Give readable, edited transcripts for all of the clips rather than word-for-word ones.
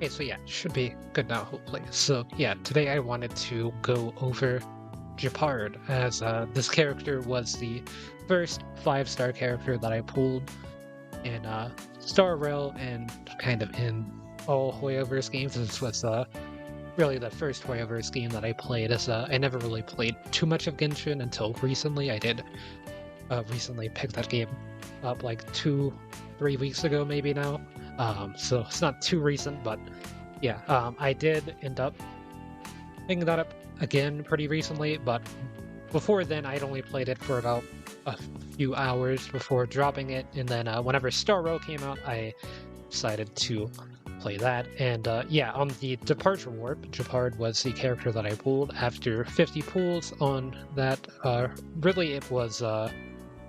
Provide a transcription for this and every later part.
Okay, so yeah, should be good now, hopefully. So yeah, today I wanted to go over Gepard, as this character was the first 5-star character that I pulled in Star Rail and kind of in all Hoyoverse games. This was really the first Hoyoverse game that I played, as I never really played too much of Genshin until recently. I did recently pick that game up like 2-3 weeks ago, maybe now. So it's not too recent, but yeah, I did end up picking that up again pretty recently, but before then, I'd only played it for about a few hours before dropping it, and then whenever Star Row came out, I decided to play that. And yeah, on the Departure Warp, Gepard was the character that I pulled after 50 pulls on that. Really, it was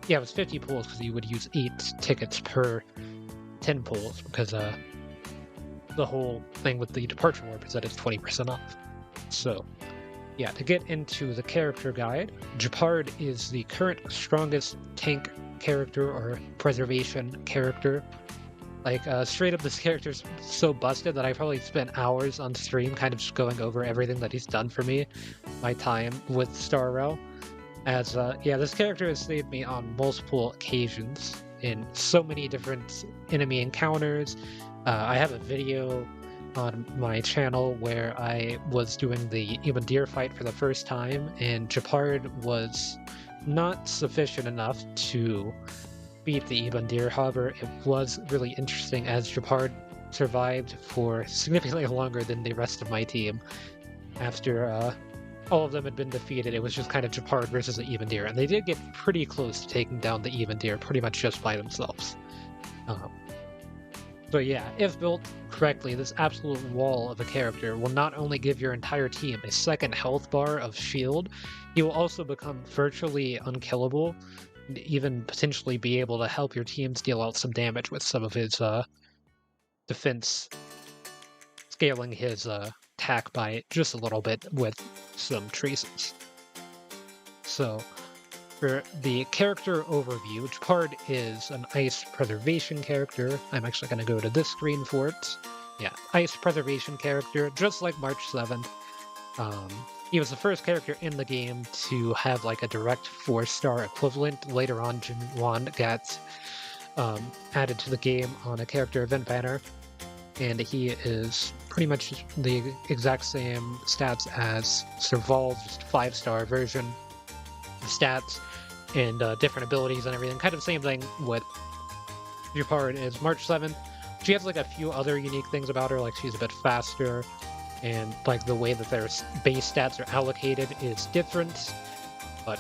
yeah, it was 50 pulls because you would use 8 tickets per 10 pulls, because the whole thing with the Departure Warp is that it's 20% off. So yeah, to get into the character guide, Gepard is the current strongest tank character or preservation character. Like, straight up, this character's so busted that I probably spent hours on stream kind of just going over everything that he's done for me, my time with Star Rail. As, yeah, this character has saved me on multiple occasions in so many different enemy encounters. I have a video on my channel where I was doing the Deer fight for the first time, and Gepard was not sufficient enough to beat the Deer. However, it was really interesting as Gepard survived for significantly longer than the rest of my team. After all of them had been defeated, it was just kind of Gepard versus the Deer, and they did get pretty close to taking down the Deer pretty much just by themselves. So yeah, if built correctly, this absolute wall of a character will not only give your entire team a second health bar of shield, he will also become virtually unkillable, and even potentially be able to help your teams deal out some damage with some of his defense, scaling his attack by just a little bit with some traces. So for the character overview, Gepard is an ice preservation character. I'm actually going to go to this screen for it. Yeah, ice preservation character, just like March 7th. He was the first character in the game to have like a direct 4-star equivalent. Later on, Jin Wand got added to the game on a character event banner, and he is pretty much the exact same stats as Serval, just 5-star version of stats and different abilities and everything. Kind of same thing with Gepard is March 7th. She has like a few other unique things about her, like she's a bit faster, and like the way that their base stats are allocated is different, but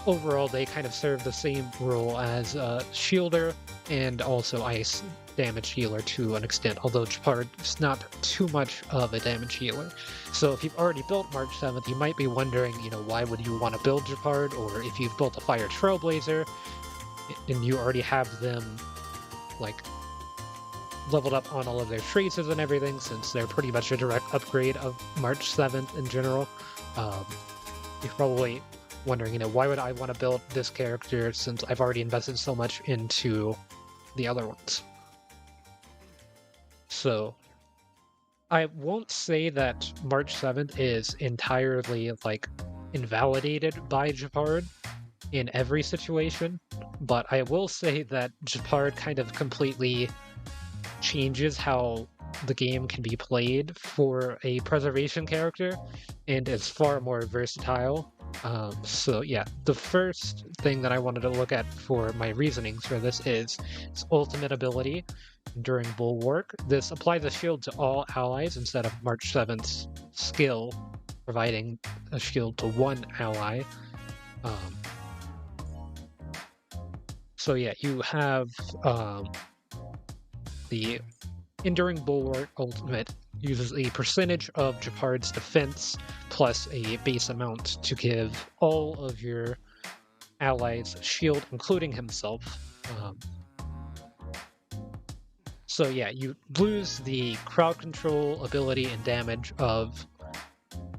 overall they kind of serve the same role as Shielder and also Ice damage healer to an extent, although Gepard is not too much of a damage healer. So if you've already built March 7th, you might be wondering, why would you want to build Gepard, or if you've built a Fire Trailblazer and you already have them like leveled up on all of their traces and everything, since they're pretty much a direct upgrade of March 7th in general. You're probably wondering, why would I want to build this character since I've already invested so much into the other ones? So I won't say that March 7th is entirely like invalidated by Gepard in every situation, but I will say that Gepard kind of completely changes how the game can be played for a preservation character, and is far more versatile. So yeah, the first thing that I wanted to look at for my reasonings for this is its ultimate ability, Enduring Bulwark. This applies a shield to all allies instead of March 7th's skill, providing a shield to one ally. So yeah, you have the Enduring Bulwark ultimate uses a percentage of Gepard's defense plus a base amount to give all of your allies a shield, including himself. So yeah, you lose the crowd control ability and damage of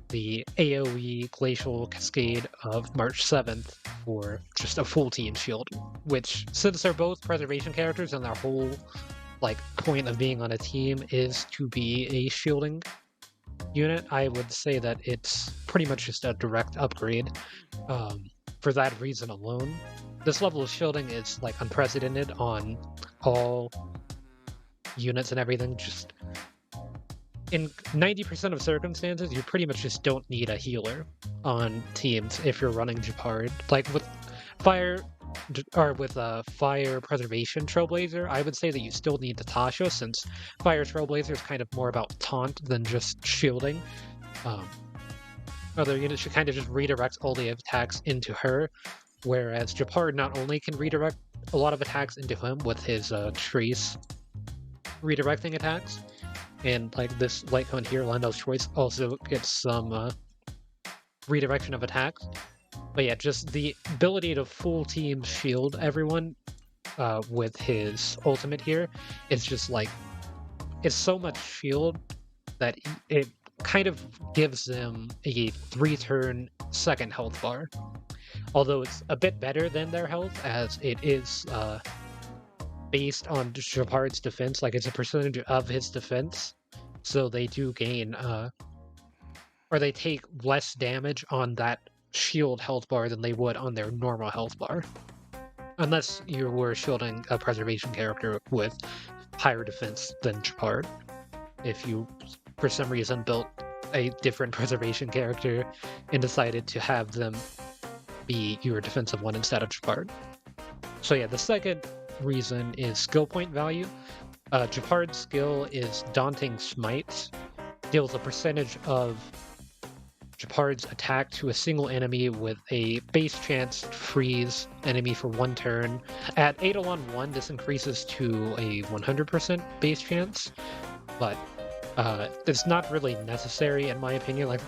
the AoE Glacial Cascade of March 7th for just a full team shield, which, since they're both preservation characters and their whole like point of being on a team is to be a shielding unit, I would say that it's pretty much just a direct upgrade. Um, for that reason alone, this level of shielding is like unprecedented on all units and everything. Just in 90% of circumstances, you pretty much just don't need a healer on teams if you're running Gepard. Like with fire or with fire preservation trailblazer, I would say that you still need Natasha, since fire trailblazer is kind of more about taunt than just shielding. Um, Other units should kind of just redirect all the attacks into her, whereas Gepard not only can redirect a lot of attacks into him with his Trace redirecting attacks, and like this light cone here, Landau's Choice, also gets some redirection of attacks. But yeah, just the ability to full team shield everyone with his ultimate here is just like, it's so much shield that it kind of gives them a 3-turn second health bar. Although it's a bit better than their health, as it is based on Gepard's defense, like it's a percentage of his defense. So they do gain, or they take less damage on that shield health bar than they would on their normal health bar. Unless you were shielding a preservation character with higher defense than Gepard. If you, for some reason, built a different preservation character and decided to have them be your defensive one instead of Gepard. So yeah, the second reason is skill point value. Gepard's skill is Daunting Smite, deals a percentage of Gepard's attack to a single enemy with a base chance to freeze enemy for 1 turn. At 8-1, this increases to a 100% base chance, but it's not really necessary in my opinion. Like,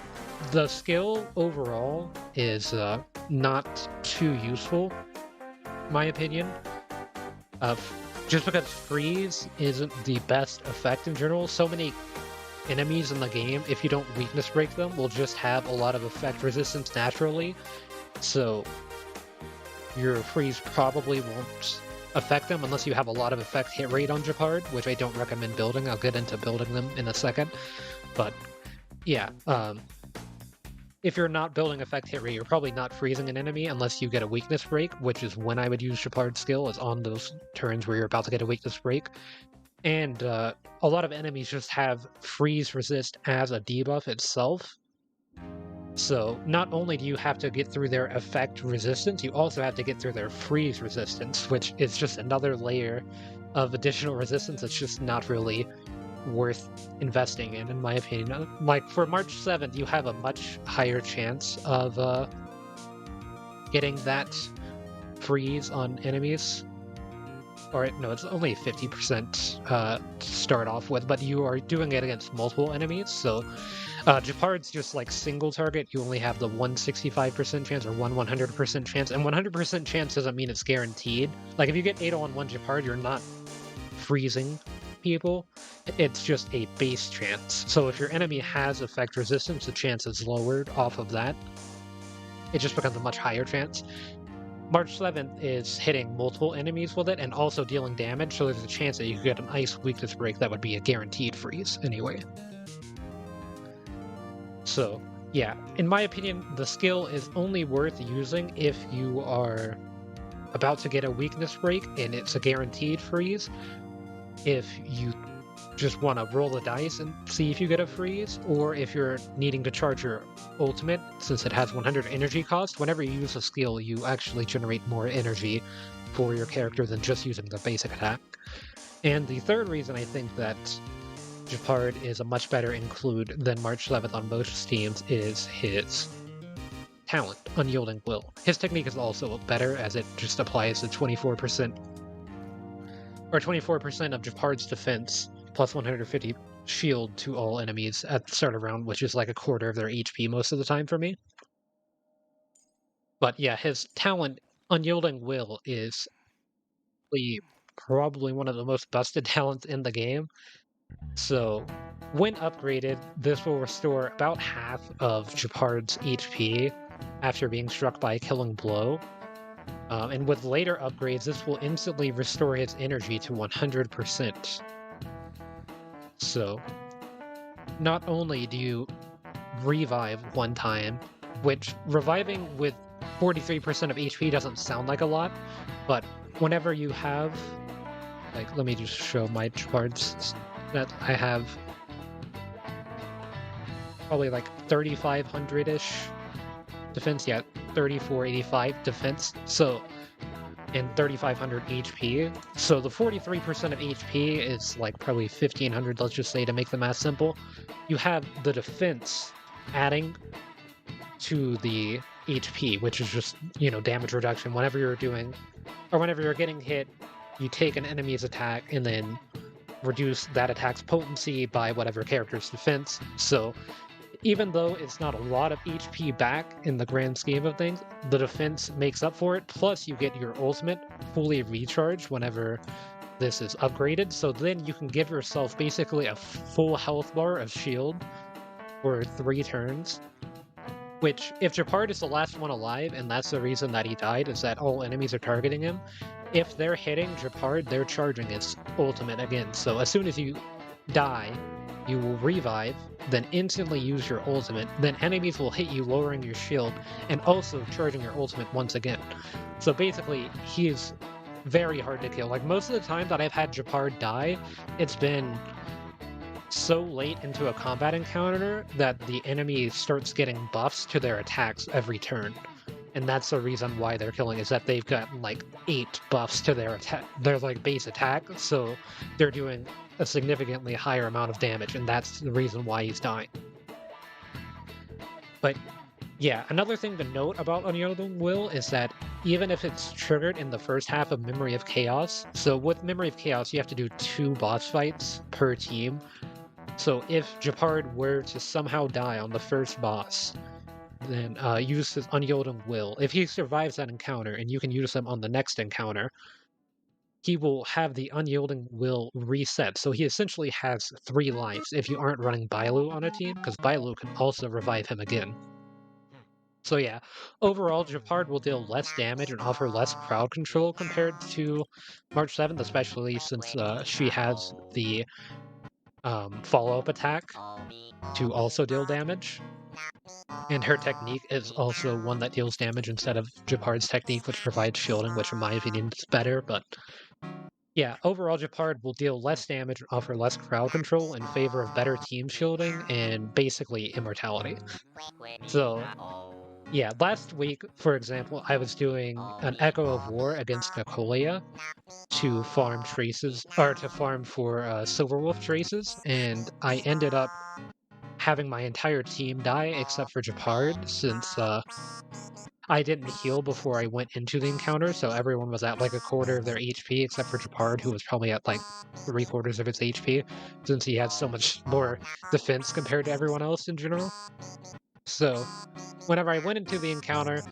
the skill overall is not too useful, in my opinion. Just because freeze isn't the best effect in general. So many enemies in the game, if you don't weakness break them, will just have a lot of effect resistance naturally. So your freeze probably won't affect them unless you have a lot of effect hit rate on Gepard, which I don't recommend building. I'll get into building them in a second. But yeah, if you're not building effect hit rate, you're probably not freezing an enemy unless you get a weakness break, which is when I would use Gepard's skill, is on those turns where you're about to get a weakness break. And a lot of enemies just have freeze resist as a debuff itself. So not only do you have to get through their effect resistance, you also have to get through their freeze resistance, which is just another layer of additional resistance that's just not really worth investing in my opinion. Like, for March 7th, you have a much higher chance of getting that freeze on enemies. Or no, it's only 50% to start off with, but you are doing it against multiple enemies, so Gepard's just like single target, you only have the 165% chance or 100% chance, and 100% chance doesn't mean it's guaranteed. Like, if you get 8-on-1 Gepard, you're not freezing people, it's just a base chance. So if your enemy has effect resistance, the chance is lowered off of that. It just becomes a much higher chance. March 7th is hitting multiple enemies with it and also dealing damage, so there's a chance that you could get an ice weakness break that would be a guaranteed freeze anyway. So yeah, in my opinion, the skill is only worth using if you are about to get a weakness break and it's a guaranteed freeze. If you just want to roll the dice and see if you get a freeze, or if you're needing to charge your ultimate, since it has 100 energy cost, whenever you use a skill, you actually generate more energy for your character than just using the basic attack. And the third reason I think that Gepard is a much better include than March 11th on most teams is his talent, Unyielding Will. His technique is also better, as it just applies the 24% of Gepard's defense plus 150 shield to all enemies at the start of round, which is like a quarter of their HP most of the time for me. But yeah, his talent, Unyielding Will, is probably one of the most busted talents in the game. So when upgraded, this will restore about half of Gepard's HP after being struck by a killing blow. And with later upgrades, this will instantly restore his energy to 100%. So, not only do you revive one time, which reviving with 43% of HP doesn't sound like a lot, but whenever you have, like, let me just show my charts that I have probably like 3,500-ish defense, yeah, 3,485 defense, so, and 3,500 HP. So the 43% of HP is like probably 1,500, let's just say, to make the math simple. You have the defense adding to the HP, which is just, damage reduction. Whenever you're doing, or whenever you're getting hit, you take an enemy's attack and then reduce that attack's potency by whatever character's defense. So even though it's not a lot of HP back in the grand scheme of things, the defense makes up for it. Plus, you get your ultimate fully recharged whenever this is upgraded. So then you can give yourself basically a full health bar of shield for 3 turns. Which, if Gepard is the last one alive, and that's the reason that he died, is that all enemies are targeting him, if they're hitting Gepard, they're charging his ultimate again. So as soon as you die, you will revive, then instantly use your ultimate, then enemies will hit you lowering your shield, and also charging your ultimate once again. So basically, he is very hard to kill. Like, most of the time that I've had Gepard die, it's been so late into a combat encounter that the enemy starts getting buffs to their attacks every turn. And that's the reason why they're killing, is that they've gotten like 8 buffs to their attack, their like base attack, so they're doing a significantly higher amount of damage, and that's the reason why he's dying. But yeah, another thing to note about Unyielding Will is that even if it's triggered in the first half of Memory of Chaos, so with Memory of Chaos you have to do 2 boss fights per team. So if Gepard were to somehow die on the first boss, then use his Unyielding Will. If he survives that encounter and you can use him on the next encounter, he will have the Unyielding Will reset. So he essentially has 3 lives if you aren't running Bailu on a team, because Bailu can also revive him again. So yeah, overall, Gepard will deal less damage and offer less crowd control compared to March 7th, especially since she has the follow-up attack to also deal damage. And her technique is also one that deals damage instead of Gepard's technique, which provides shielding, which in my opinion is better. But yeah, overall, Gepard will deal less damage and offer less crowd control in favor of better team shielding and basically immortality. So yeah, last week, for example, I was doing an Echo of War against Nicolia to farm traces, or to farm for Silverwolf traces, and I ended up having my entire team die except for Gepard, since I didn't heal before I went into the encounter, so everyone was at like a quarter of their HP except for Gepard, who was probably at like 3/4 of its HP, since he had so much more defense compared to everyone else in general. So whenever I went into the encounter,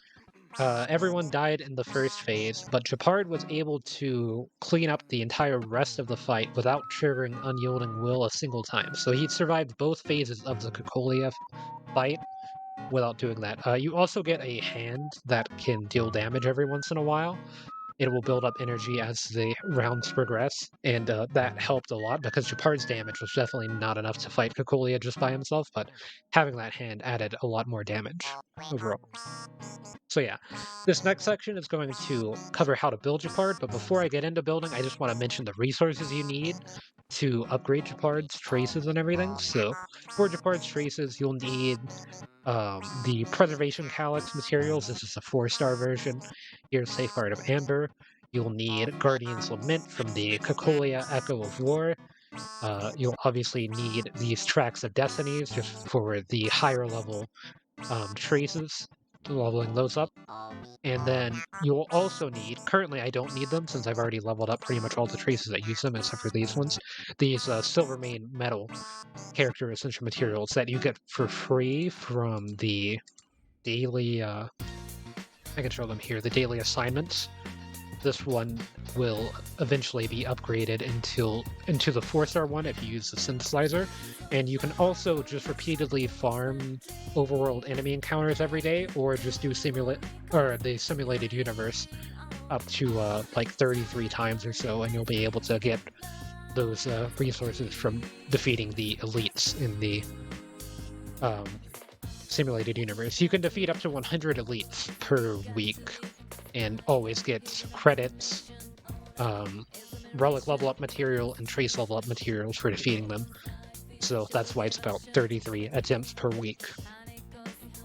everyone died in the first phase, but Gepard was able to clean up the entire rest of the fight without triggering Unyielding Will a single time. So he survived both phases of the Cocolia fight without doing that. You also get a hand that can deal damage every once in a while. It will build up energy as the rounds progress, and that helped a lot because Gepard's damage was definitely not enough to fight Cocolia just by himself, but having that hand added a lot more damage overall. So yeah, this next section is going to cover how to build Gepard, but before I get into building, I just want to mention the resources you need to upgrade Gepard's traces and everything. So for Gepard's traces, you'll need the Preservation Calyx materials. This is a 4-star version. Here's Safeguard of Amber. You'll need Guardian's Lament from the Cocolia Echo of War. You'll obviously need these Tracks of Destinies just for the higher level traces, leveling those up. And then you'll also need, currently I don't need them since I've already leveled up pretty much all the traces that use them except for these ones, these Silvermane Metal character essential materials that you get for free from the daily, I can show them here, the daily assignments. This one will eventually be upgraded into the 4-star one if you use the synthesizer. And you can also just repeatedly farm overworld enemy encounters every day, or just do the simulated universe up to like 33 times or so, and you'll be able to get those resources from defeating the elites in the um, simulated universe. You can defeat up to 100 elites per week and always get credits, relic level up material, and trace level up materials for defeating them. So that's why it's about 33 attempts per week.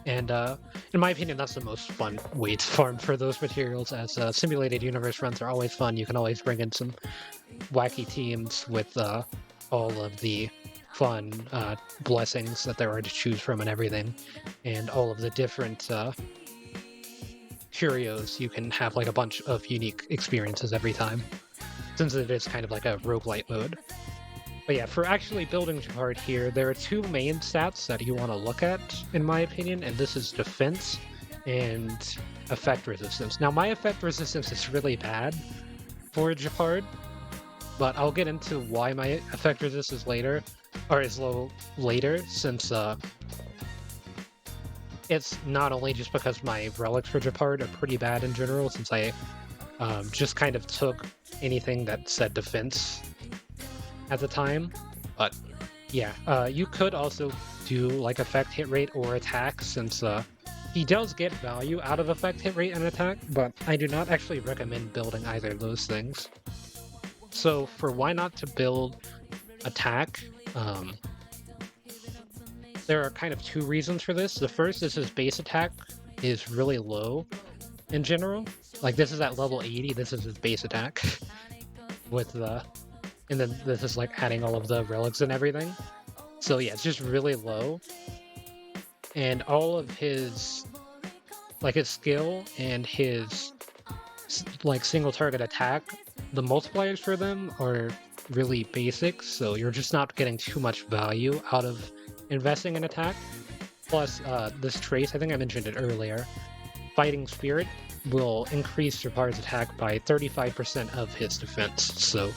And in my opinion, that's the most fun way to farm for those materials, as simulated universe runs are always fun. You can always bring in some wacky teams with all of the fun blessings that there are to choose from and everything, and all of the different curios. You can have like a bunch of unique experiences every time, since it is kind of like a roguelite mode. But yeah, for actually building Gepard here, there are two main stats that you want to look at, in my opinion, and this is defense and effect resistance. Now, my effect resistance is really bad for Gepard, but I'll get into why my effect resistance is low later, since it's not only just because my relics for Gepard are pretty bad in general, since I just kind of took anything that said defense at the time, but yeah, you could also do like effect hit rate or attack, since he does get value out of effect hit rate and attack, but I do not actually recommend building either of those things. So for why not to build attack, there are kind of two reasons for this. The first is his base attack is really low in general. Like, this is at level 80, this is his base attack with and then this is like adding all of the relics and everything. So yeah, it's just really low. And all of his, like his skill and his like single target attack, the multipliers for them are really basic, so you're just not getting too much value out of investing in attack. Plus, this trace, I think I mentioned it earlier, Fighting Spirit will increase Gepard's attack by 35% of his defense. So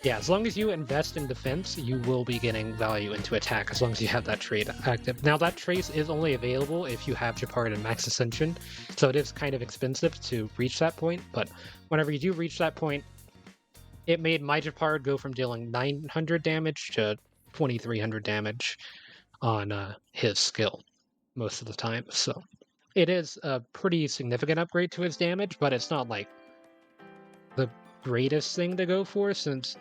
yeah, as long as you invest in defense, you will be getting value into attack, as long as you have that trait active. Now, that trace is only available if you have Gepard and Max Ascension, so it is kind of expensive to reach that point, but whenever you do reach that point, it made my Gepard go from dealing 900 damage to 2300 damage on his skill most of the time. So it is a pretty significant upgrade to his damage, but it's not like the greatest thing to go for, since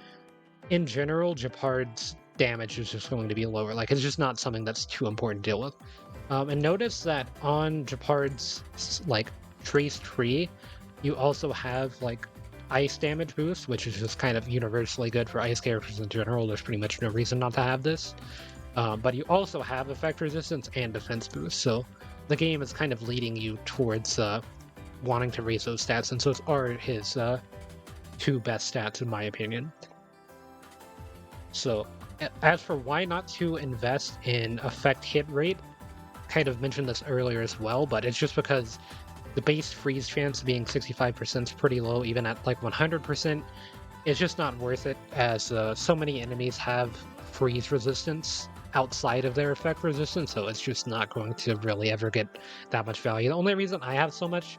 in general Gepard's damage is just going to be lower. Like, it's just not something that's too important to deal with. And notice that on Gepard's like trace tree, you also have like ice damage boost, which is just kind of universally good for ice characters in general. There's pretty much no reason not to have this. But you also have effect resistance and defense boost, so the game is kind of leading you towards wanting to raise those stats, and those are his two best stats in my opinion. So as for why not to invest in effect hit rate, kind of mentioned this earlier as well, but it's just because the base freeze chance being 65% is pretty low. Even at like 100%, it's just not worth it, as so many enemies have freeze resistance outside of their effect resistance, so it's just not going to really ever get that much value. The only reason I have so much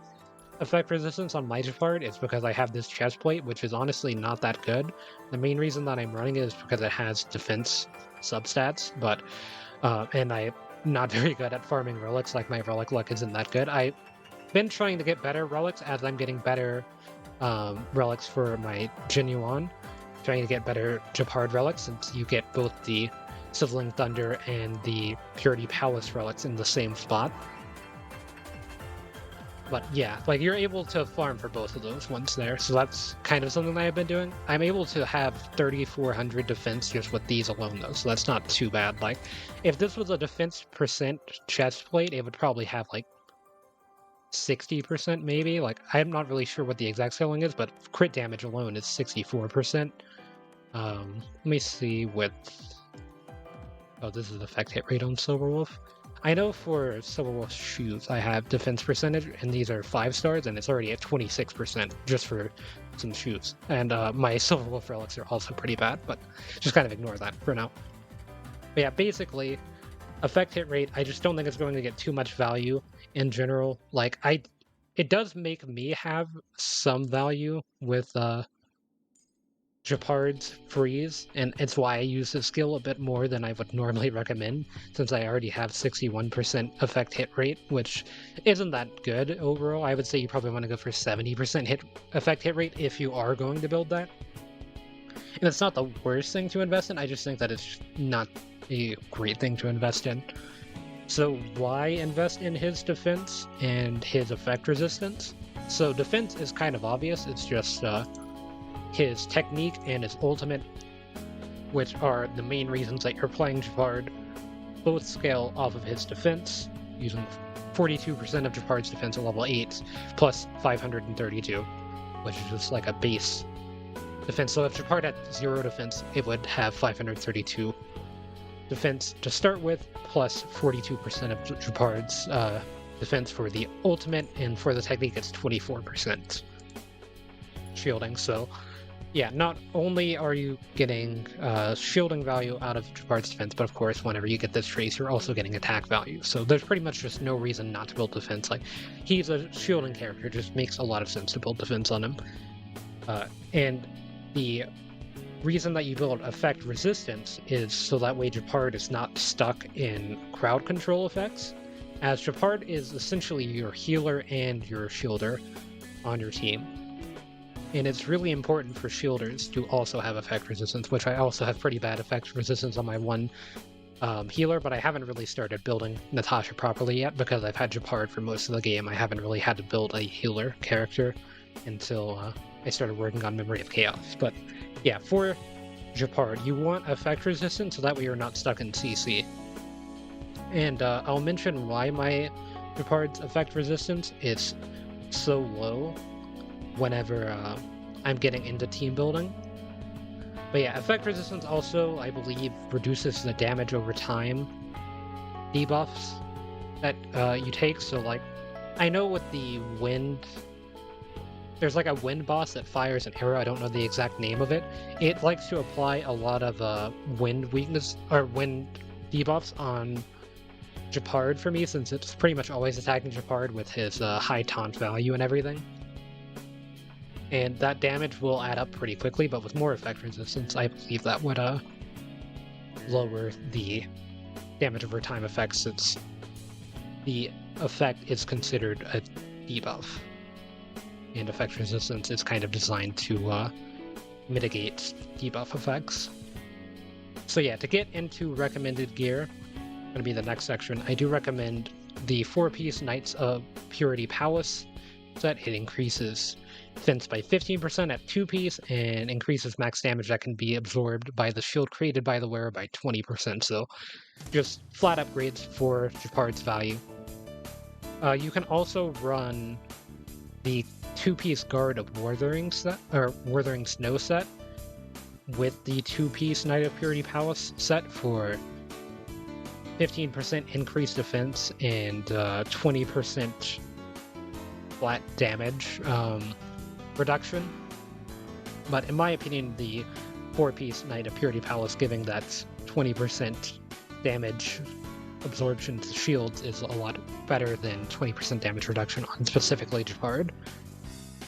effect resistance on my Gepard is because I have this chest plate, which is honestly not that good. The main reason that I'm running it is because it has defense substats, but and I'm not very good at farming relics. Like, my relic luck isn't that good. I've been trying to get better relics as I'm getting better relics for my Genuine, trying to get better Gepard relics, since you get both the Sizzling Thunder and the Purity Palace relics in the same spot. But yeah, like, you're able to farm for both of those ones there, so that's kind of something that I've been doing. I'm able to have 3,400 defense just with these alone though, so that's not too bad. Like, if this was a defense percent chest plate, it would probably have like 60% maybe. Like, I'm not really sure what the exact scaling is, but crit damage alone is 64%. Let me see with... Oh, this is effect hit rate on Silverwolf. I know for Silverwolf's shoes, I have defense percentage, and these are 5 stars, and it's already at 26% just for some shoes. And my Silverwolf relics are also pretty bad, but just kind of ignore that for now. But yeah, basically, effect hit rate, I just don't think it's going to get too much value in general. Like, I it does make me have some value with Gepard's freeze, and it's why I use this skill a bit more than I would normally recommend, since I already have 61% effect hit rate, which isn't that good overall. I would say you probably want to go for 70% effect hit rate if you are going to build that. And it's not the worst thing to invest in, I just think that it's not a great thing to invest in. So why invest in his defense and his effect resistance? So defense is kind of obvious, it's just his technique and his ultimate, which are the main reasons that you're playing Gepard, both scale off of his defense, using 42% of Gepard's defense at level 8, plus 532, which is just like a base defense. So if Gepard had 0 defense, it would have 532 defense to start with, plus 42% of Gepard's defense for the ultimate, and for the technique it's 24% shielding. So yeah, not only are you getting shielding value out of Gepard's defense, but of course, whenever you get this trace, you're also getting attack value. So there's pretty much just no reason not to build defense. Like, he's a shielding character, it just makes a lot of sense to build defense on him. And the reason that you build effect resistance is so that way Gepard is not stuck in crowd control effects, as Gepard is essentially your healer and your shielder on your team. And it's really important for shielders to also have effect resistance, which I also have pretty bad effect resistance on my one healer, but I haven't really started building Natasha properly yet because I've had Gepard for most of the game. I haven't really had to build a healer character until I started working on Memory of Chaos. But yeah, for Gepard, you want effect resistance so that way you're not stuck in CC. And I'll mention why my Gepard's effect resistance is so low whenever I'm getting into team building. But yeah, effect resistance also, I believe, reduces the damage over time debuffs that you take. So like, I know with the wind, there's like a wind boss that fires an arrow, I don't know the exact name of it. It likes to apply a lot of wind weakness, or wind debuffs on Gepard for me, since it's pretty much always attacking Gepard with his high taunt value and everything. And that damage will add up pretty quickly, but with more effect resistance, I believe that would lower the damage over time effect, since the effect is considered a debuff. And effect resistance is kind of designed to mitigate debuff effects. So yeah, to get into recommended gear, going to be the next section, I do recommend the 4-piece Knights of Purity Palace set. It increases defense by 15% at 2-piece and increases max damage that can be absorbed by the shield created by the wearer by 20%. So just flat upgrades for Gepard's value. You can also run the 2-piece Guard of Wuthering set, or Wuthering Snow set, with the 2-piece Knight of Purity Palace set for 15% increased defense and 20% flat damage reduction. But in my opinion, the 4-piece Knight of Purity Palace giving that 20% damage absorption to shields is a lot better than 20% damage reduction on specifically Gepard,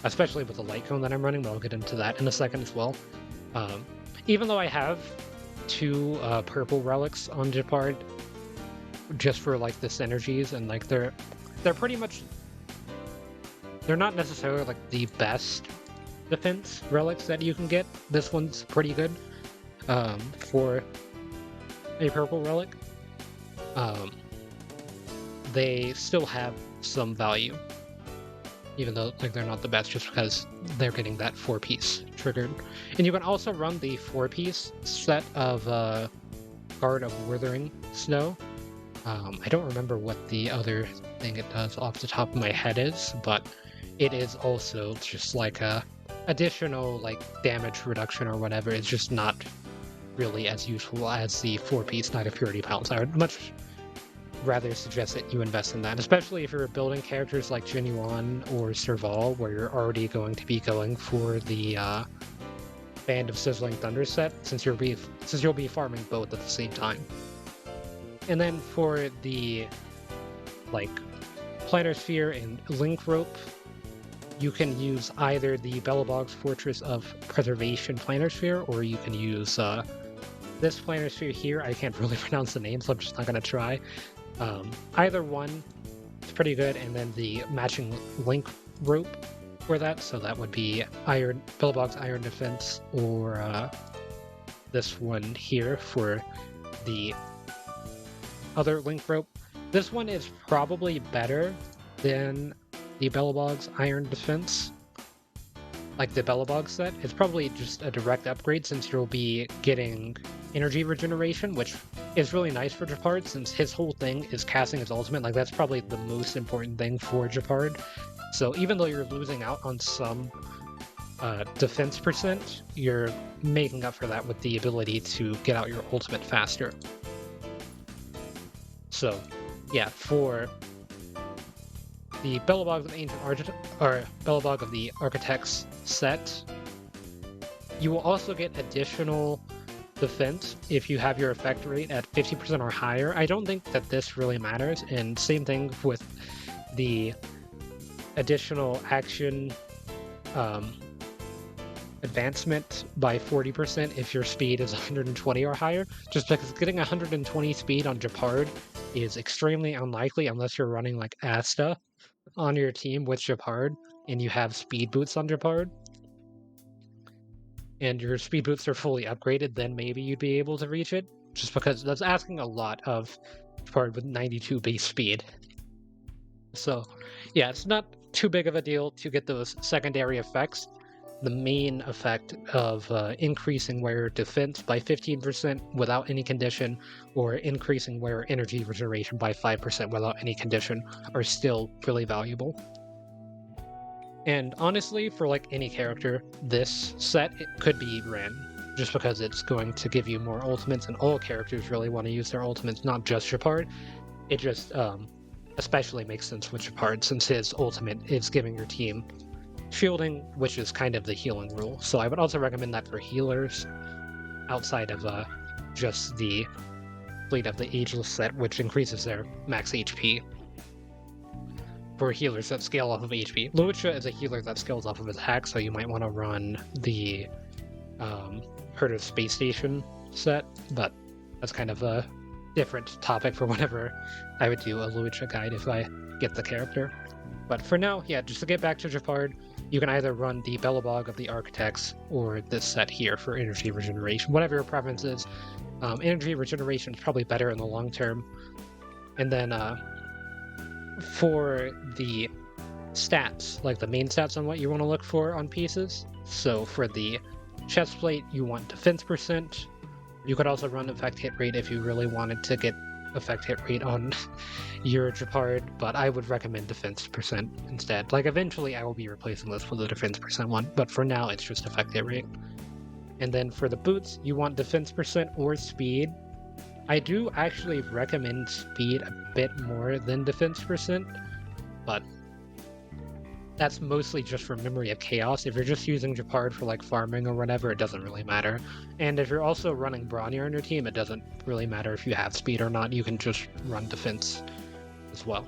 especially with the light cone that I'm running, but I'll get into that in a second as well. Even though I have 2 purple relics on Gepard just for like the synergies, and like they're pretty much, they're not necessarily like the best defense relics that you can get. This one's pretty good for a purple relic. They still have some value, even though like they're not the best, just because they're getting that 4-piece triggered. And you can also run the 4-piece set of Guard of Wuthering Snow. I don't remember what the other thing it does off the top of my head is, but it is also just like a additional like damage reduction or whatever. It's just not really as useful as the 4-piece Knight of Purity Palace. I would much rather suggest that you invest in that, especially if you're building characters like Genuine or Serval, where you're already going to be going for the Band of Sizzling Thunder set, since you'll be farming both at the same time. And then for the like Planar Sphere and Link Rope, you can use either the Belobog's Fortress of Preservation Planar Sphere, or you can use this Planar Sphere here. I can't really pronounce the name, so I'm just not going to try. Either one is pretty good, and then the matching Link Rope for that, so that would be Belobog's Iron Defense, or this one here for the other Link Rope. This one is probably better than the Belobog's Iron Defense. Like the Belobog set, it's probably just a direct upgrade since you'll be getting energy regeneration, which is really nice for Gepard since his whole thing is casting his ultimate. Like, that's probably the most important thing for Gepard. So even though you're losing out on some defense percent, you're making up for that with the ability to get out your ultimate faster. So yeah, for the Belobog of the Belobog of the Architects set, you will also get additional defense if you have your effect rate at 50% or higher. I don't think that this really matters, and same thing with the additional action advancement by 40% if your speed is 120 or higher, just because getting 120 speed on Gepard is extremely unlikely unless you're running like Asta on your team with Gepard and you have speed boots on Gepard and your speed boots are fully upgraded, then maybe you'd be able to reach it, just because that's asking a lot of Gepard with 92 base speed. So yeah, it's not too big of a deal to get those secondary effects. The main effect of increasing wearer defense by 15% without any condition, or increasing wearer energy regeneration by 5% without any condition, are still really valuable. And honestly, for like any character, this set it could be ran, just because it's going to give you more ultimates, and all characters really want to use their ultimates, not just Gepard. It just especially makes sense with Gepard, since his ultimate is giving your team shielding, which is kind of the healing rule. So I would also recommend that for healers, outside of just the Fleet of the Ageless set, which increases their max HP. For healers that scale off of HP. Lucha is a healer that scales off of his hack, so you might want to run the Herd of Space Station set, but that's kind of a different topic for whenever I would do a Lucha guide if I get the character. But for now, yeah, just to get back to Gepard, you can either run the Belobog of the Architects or this set here for energy regeneration, whatever your preference is. Energy regeneration is probably better in the long term. And then for the stats, like the main stats on what you want to look for on pieces, so for the chest plate, you want defense percent. You could also run effect hit rate if you really wanted to get effect hit rate on your Gepard, but I would recommend defense percent instead. Like, eventually I will be replacing this with a defense percent one, but for now it's just effect hit rate. And then for the boots, you want defense percent or speed. I do actually recommend speed a bit more than defense percent, but that's mostly just for Memory of Chaos. If you're just using Gepard for like farming or whatever, it doesn't really matter. And if you're also running Bronnier on your team, it doesn't really matter if you have speed or not. You can just run defense as well.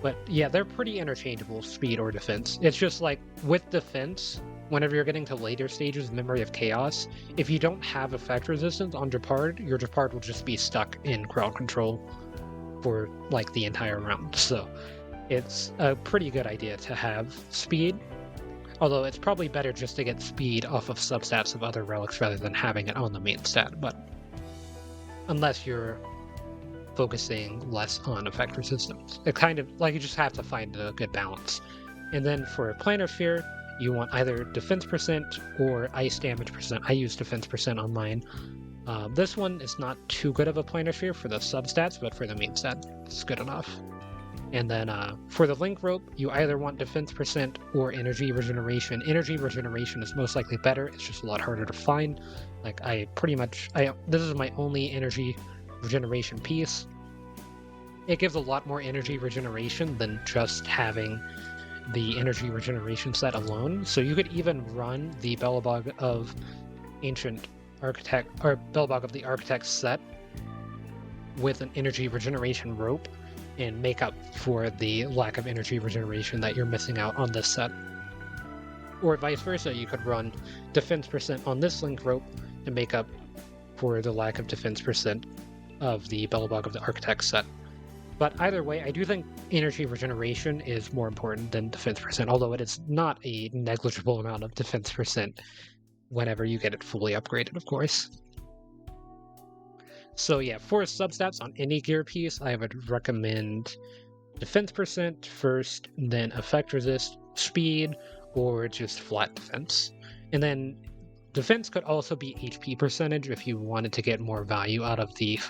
But yeah, they're pretty interchangeable, speed or defense. It's just like with defense, whenever you're getting to later stages of Memory of Chaos, if you don't have effect resistance on Gepard, your Gepard will just be stuck in crowd control for like the entire round. So it's a pretty good idea to have speed, although it's probably better just to get speed off of substats of other relics rather than having it on the main stat, but unless you're focusing less on effect resistance. It kind of, like, you just have to find a good balance. And then for Planar Sphere, you want either defense percent or ice damage percent. I use defense percent on mine. This one is not too good of a Planar Sphere for the substats, but for the main stat, it's good enough. And then for the Link Rope, you either want defense percent or energy regeneration. Energy regeneration is most likely better. It's just a lot harder to find. Like, this is my only energy regeneration piece. It gives a lot more energy regeneration than just having the energy regeneration set alone. So you could even run the Belobog of Ancient Architect, or Belobog of the Architect set with an energy regeneration rope, and make up for the lack of energy regeneration that you're missing out on this set. Or vice versa, you could run defense percent on this link rope to make up for the lack of defense percent of the Bellabog of the Architect set. But either way, I do think energy regeneration is more important than defense percent, although it is not a negligible amount of defense percent whenever you get it fully upgraded, of course. So yeah, for substats on any gear piece, I would recommend defense percent first, then effect resist, speed, or just flat defense. And then defense could also be HP percentage if you wanted to get more value out of the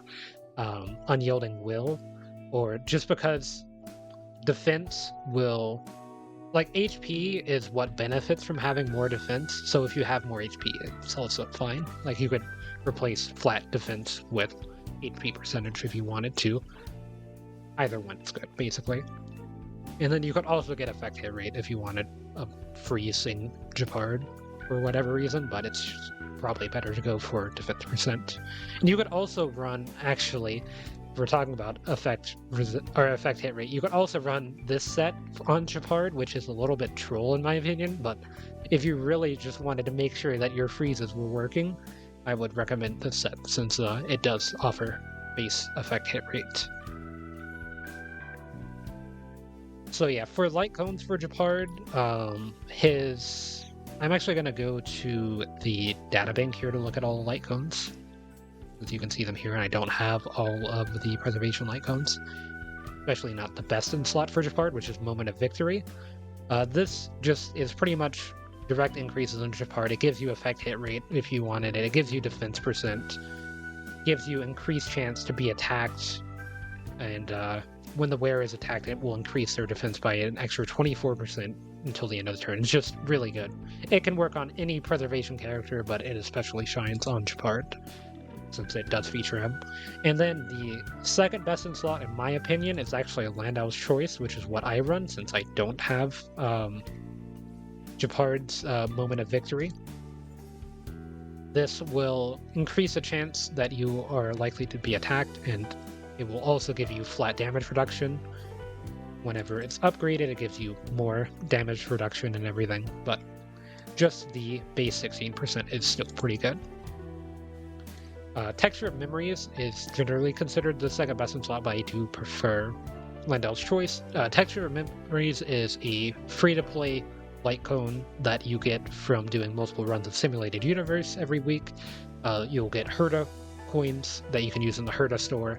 unyielding will, or just because defense will, like, HP is what benefits from having more defense. So if you have more HP, it's also fine. Like, you could replace flat defense with HP percentage if you wanted to. Either one is good, basically. And then you could also get effect hit rate if you wanted a freezing Gepard for whatever reason, but it's probably better to go for defense percent. And you could also run, actually, if we're talking about effect hit rate, you could also run this set on Gepard, which is a little bit troll in my opinion, but if you really just wanted to make sure that your freezes were working, I would recommend this set, since it does offer base effect hit rate. So yeah, for light cones for Gepard, I'm actually going to go to the databank here to look at all the light cones. As you can see them here, and I don't have all of the preservation light cones. Especially not the best in slot for Gepard, which is Moment of Victory. This just is pretty much direct increases in Gepard. It gives you effect hit rate if you wanted it. It gives you defense percent. Gives you increased chance to be attacked. And when the wearer is attacked, it will increase their defense by an extra 24% until the end of the turn. It's just really good. It can work on any preservation character, but it especially shines on Gepard, since it does feature him. And then the second best in slot, in my opinion, is actually Landau's Choice, which is what I run, since I don't have Gepard's Moment of Victory. This will increase the chance that you are likely to be attacked, and it will also give you flat damage reduction. Whenever it's upgraded, it gives you more damage reduction and everything, but just the base 16% is still pretty good. Texture of Memories is generally considered the second best in slot, but I do prefer Landau's Choice. Texture of Memories is a free-to-play light cone that you get from doing multiple runs of Simulated Universe every week. You'll get Herda coins that you can use in the Herda store.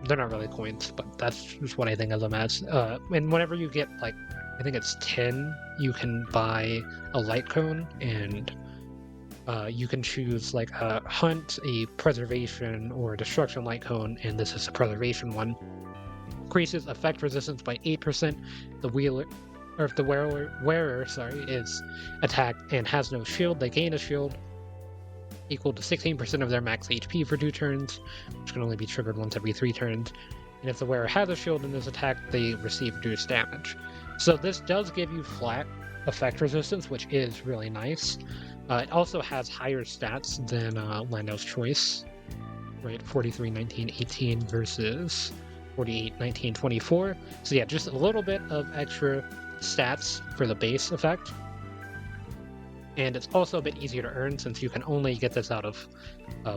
They're not really coins, but that's just what I think of them as. And whenever you get, like, I think it's 10, you can buy a light cone, and you can choose, like, a Hunt, a Preservation, or a Destruction light cone, and this is a Preservation one. Increases effect resistance by 8%. If the wearer is attacked and has no shield, they gain a shield equal to 16% of their max HP for 2 turns, which can only be triggered once every 3 turns. And if the wearer has a shield and is attacked, they receive reduced damage. So this does give you flat effect resistance, which is really nice. It also has higher stats than Landau's Choice, right? 43, 19, 18 versus 48, 19, 24. So yeah, just a little bit of extra stats for the base effect. And it's also a bit easier to earn, since you can only get this out of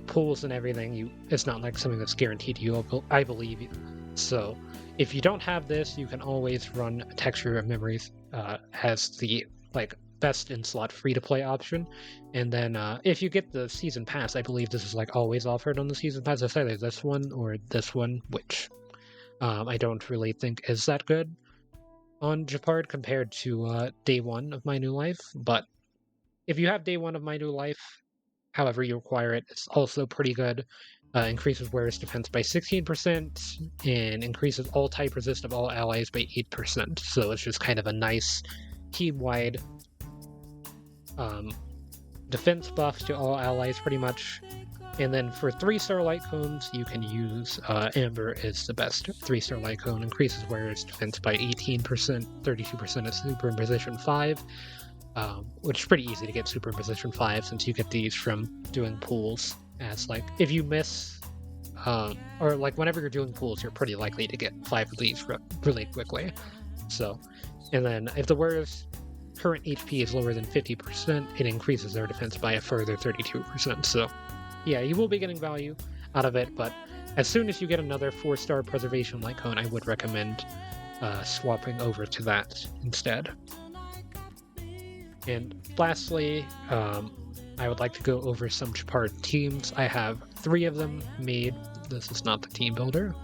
pools and everything. It's not like something that's guaranteed to you, I believe. So if you don't have this, you can always run Texture of Memories as the best in slot free-to-play option. And then if you get the Season Pass, I believe this is always offered on the Season Pass. It's either this one or this one, which I don't really think is that good on Gepard compared to Day 1 of My New Life, but if you have Day 1 of My New Life, however you acquire it, it's also pretty good. Increases wearer's defense by 16%, and increases all type resist of all allies by 8%. So it's just kind of a nice team-wide defense buff to all allies, pretty much. And then for 3-star light cones, you can use Amber is the best 3-star light cone. Increases wearer's defense by 18%, 32% at Superimposition 5. Which is pretty easy to get Superimposition 5, since you get these from doing pools. As if you miss or like whenever you're doing pools, you're pretty likely to get 5 of these really quickly. So, and then if the wearer's current HP is lower than 50%, it increases their defense by a further 32%. So, yeah, you will be getting value out of it, but as soon as you get another 4-star preservation light cone, I would recommend swapping over to that instead. And lastly, I would like to go over some Gepard teams. I have 3 of them made. This is not the team builder.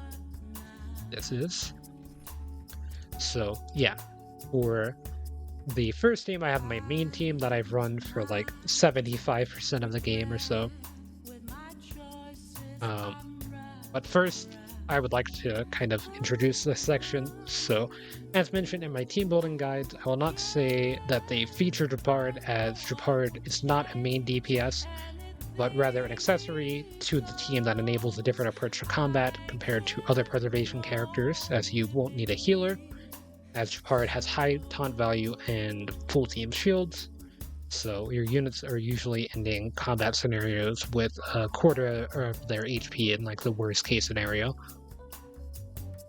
This is. So, yeah. For the first team, I have my main team that I've run for like 75% of the game or so. But first, I would like to kind of introduce this section. So, as mentioned in my team building guides, I will not say that they feature Gepard, as Gepard is not a main DPS, but rather an accessory to the team that enables a different approach to combat compared to other preservation characters, as you won't need a healer, as Gepard has high taunt value and full team shields. So your units are usually ending combat scenarios with a quarter of their HP in like the worst case scenario.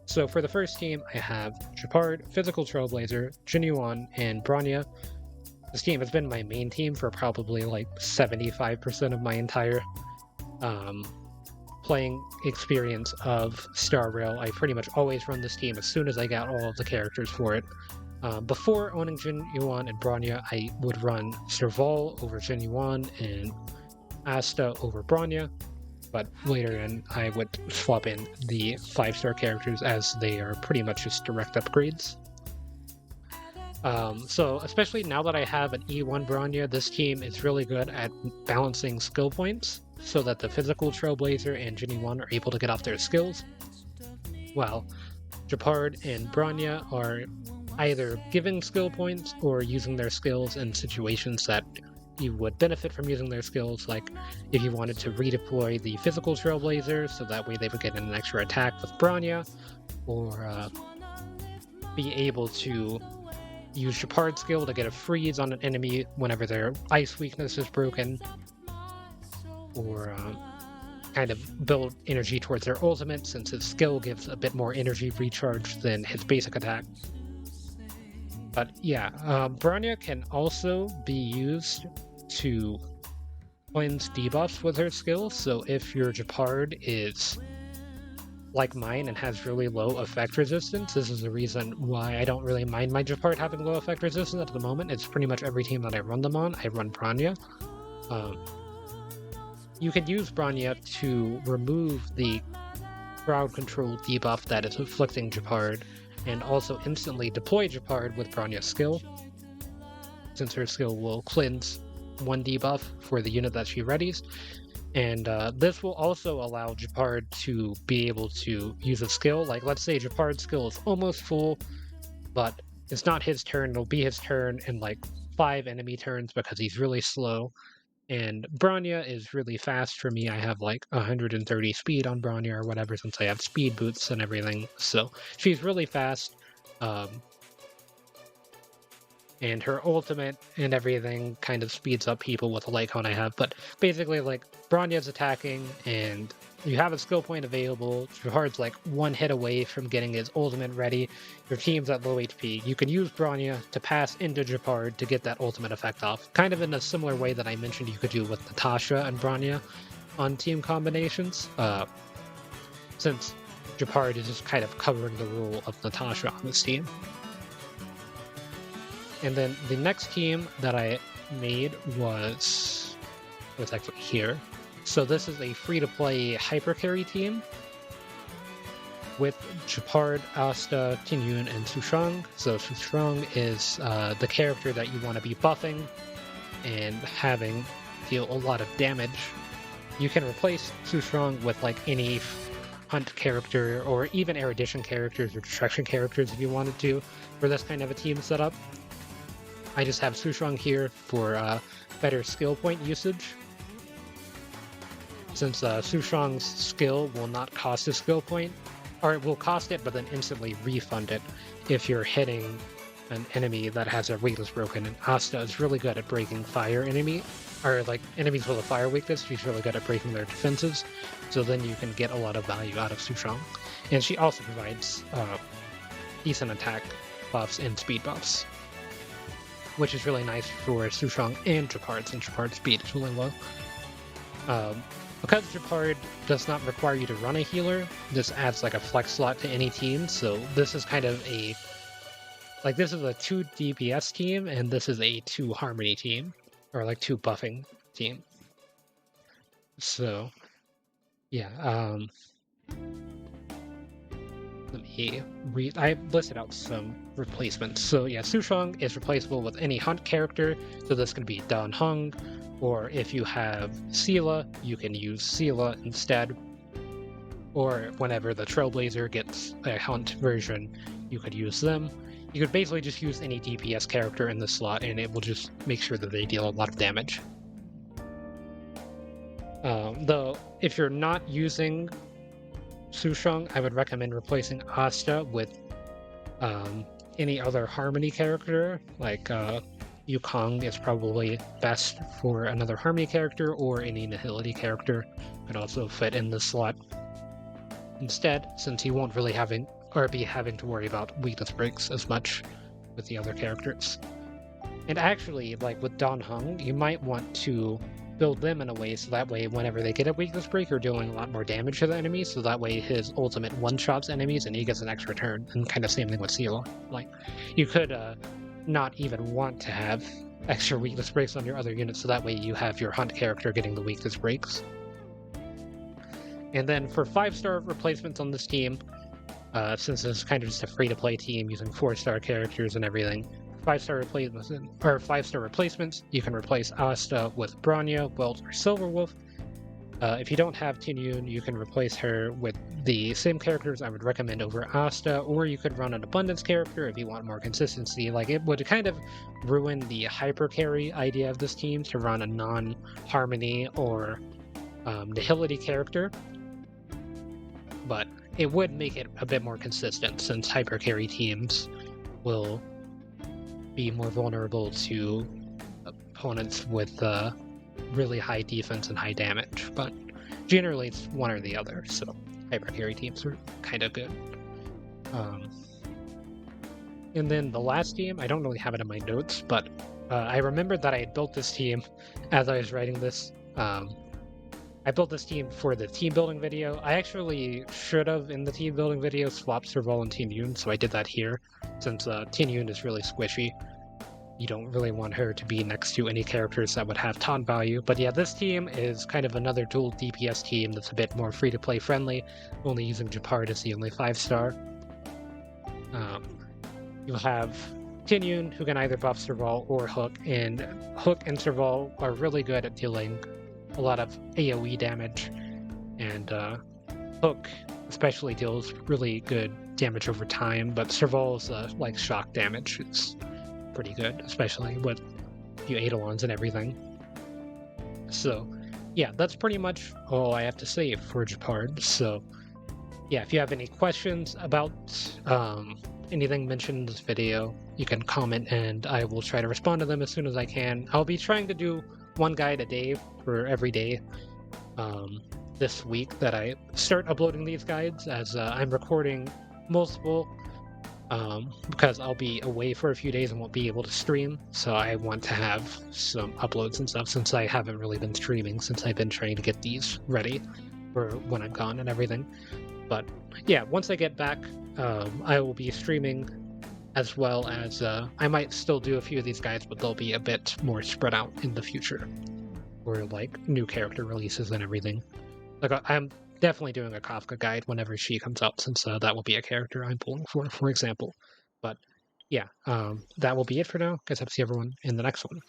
So for the first team, I have Gepard, Physical Trailblazer, Jinyuan, and Bronya. This team has been my main team for probably like 75% of my entire playing experience of Star Rail. I pretty much always run this team as soon as I got all of the characters for it. Before owning Jinyuan and Bronya, I would run Serval over Jinyuan and Asta over Bronya, but later in I would swap in the 5-star characters as they are pretty much just direct upgrades. So especially now that I have an E1 Bronya, this team is really good at balancing skill points so that the Physical Trailblazer and Jinyuan are able to get off their skills, while Gepard and Bronya are either giving skill points or using their skills in situations that you would benefit from using their skills, like if you wanted to redeploy the Physical Trailblazer so that way they would get an extra attack with Bronya, or be able to use Gepard's skill to get a freeze on an enemy whenever their ice weakness is broken, or kind of build energy towards their ultimate since his skill gives a bit more energy recharge than his basic attack. But yeah, Bronya can also be used to cleanse debuffs with her skill, so if your Gepard is like mine and has really low effect resistance, this is the reason why I don't really mind my Gepard having low effect resistance at the moment. It's pretty much every team that I run them on, I run Bronya. You can use Bronya to remove the crowd control debuff that is afflicting Gepard, and also instantly deploy Gepard with Bronya's skill, since her skill will cleanse 1 debuff for the unit that she readies. And this will also allow Gepard to be able to use a skill. Like, let's say Gepard's skill is almost full, but it's not his turn. It'll be his turn in like 5 enemy turns because he's really slow. And Bronya is really fast for me. I have like 130 speed on Bronya or whatever, since I have speed boots and everything. So she's really fast. And her ultimate and everything kind of speeds up people with the light cone I have. But basically, like, Bronya's attacking, and you have a skill point available. Gepard's like 1 hit away from getting his ultimate ready. Your team's at low HP. You can use Bronya to pass into Gepard to get that ultimate effect off. Kind of in a similar way that I mentioned you could do with Natasha and Bronya on team combinations. Since Gepard is just kind of covering the role of Natasha on this team. And then the next team that I made was actually here. So this is a free-to-play hyper-carry team with Gepard, Asta, Tinyun, and Sushang. So Sushang is the character that you want to be buffing and having deal a lot of damage. You can replace Sushang with like any hunt character or even erudition characters or destruction characters if you wanted to for this kind of a team setup. I just have Sushang here for better skill point usage, since Sushang's skill will not cost a skill point, or it will cost it but then instantly refund it if you're hitting an enemy that has their weakness broken. And Asta is really good at breaking fire enemy or like enemies with a fire weakness, she's really good at breaking their defenses. So then you can get a lot of value out of Sushang. And she also provides decent attack buffs and speed buffs, which is really nice for Sushang and Gepard, since Gepard's speed is really low. Because Gepard does not require you to run a healer, this adds like a flex slot to any team, so this is kind of a... like, this is a 2 DPS team, and this is a 2 Harmony team, or like 2 buffing team. So, yeah, let me read. I listed out some replacements. So yeah, Sushang is replaceable with any hunt character. So this can be Dan Heng, or if you have Sela, you can use Sela instead. Or whenever the Trailblazer gets a hunt version, you could use them. You could basically just use any DPS character in the slot, and it will just make sure that they deal a lot of damage. Though, if you're not using Sushang, I would recommend replacing Asta with any other Harmony character, like Yukong is probably best for another Harmony character, or any Nihility character could also fit in the slot instead, since he won't really be having to worry about weakness breaks as much with the other characters. And actually, like with Dan Heng, you might want to build them in a way so that way whenever they get a weakness break, you're doing a lot more damage to the enemy, so that way his ultimate one-shots enemies and he gets an extra turn. And kind of same thing with Sela. Like, you could not even want to have extra weakness breaks on your other units, so that way you have your hunt character getting the weakness breaks. And then for 5-star replacements on this team, since it's kind of just a free-to-play team using 4-star characters and everything, 5-star replacements, you can replace Asta with Bronya, Welt, or Silverwolf. If you don't have Tinyun, you can replace her with the same characters I would recommend over Asta, or you could run an Abundance character if you want more consistency. Like, it would kind of ruin the hyper carry idea of this team to run a non-Harmony or Nihility character, but it would make it a bit more consistent, since hyper carry teams will be more vulnerable to opponents with really high defense and high damage, but generally it's one or the other, so hyper carry teams are kind of good. And then the last team, I don't really have it in my notes, but I remembered that I had built this team as I was writing this. I built this team for the team building video. I actually should have, in the team building video, swapped Serval and Tinyun, so I did that here, since Tinyun is really squishy. You don't really want her to be next to any characters that would have taunt value. But yeah, this team is kind of another dual DPS team that's a bit more free-to-play friendly, only using Gepard as the only 5-star. You'll have Tinyun, who can either buff Serval or Hook, and Hook and Serval are really good at dealing a lot of AoE damage, and Hook especially deals really good damage over time, but Serval's like shock damage is pretty good, especially with your Eidolons and everything. So yeah, that's pretty much all I have to say for Gepard. So yeah, if you have any questions about anything mentioned in this video, you can comment and I will try to respond to them as soon as I can. I'll be trying to do one guide a day for every day this week that I start uploading these guides, as I'm recording multiple because I'll be away for a few days and won't be able to stream, so I want to have some uploads and stuff, since I haven't really been streaming since I've been trying to get these ready for when I'm gone and everything. But yeah, once I get back, I will be streaming, as well as I might still do a few of these guides, but they'll be a bit more spread out in the future, or like new character releases and everything. Like, I'm definitely doing a Kafka guide whenever she comes out, since that will be a character I'm pulling for example. But yeah, that will be it for now. Guess I'll see everyone in the next one.